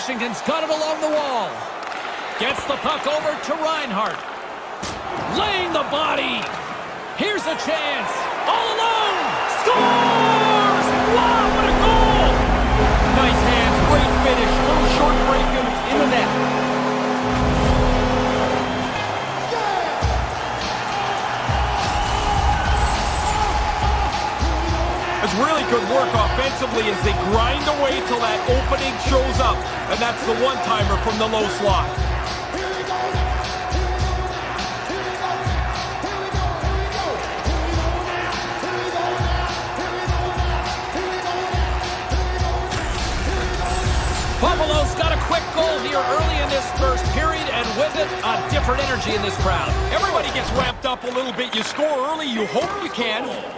Washington's got it along the wall. Gets the puck over to Reinhart. Laying the body. Here's a chance. All alone. Scores! Wow, what a goal! Nice hands, great finish. Little short break and it's in the net. It's really good work offensively as they grind away till that opening shows up. And that's the one-timer from the low slot. Buffalo's got a quick goal here early in this first period, and with it, a different energy in this crowd. Everybody gets ramped up a little bit. You score early, you hope you can.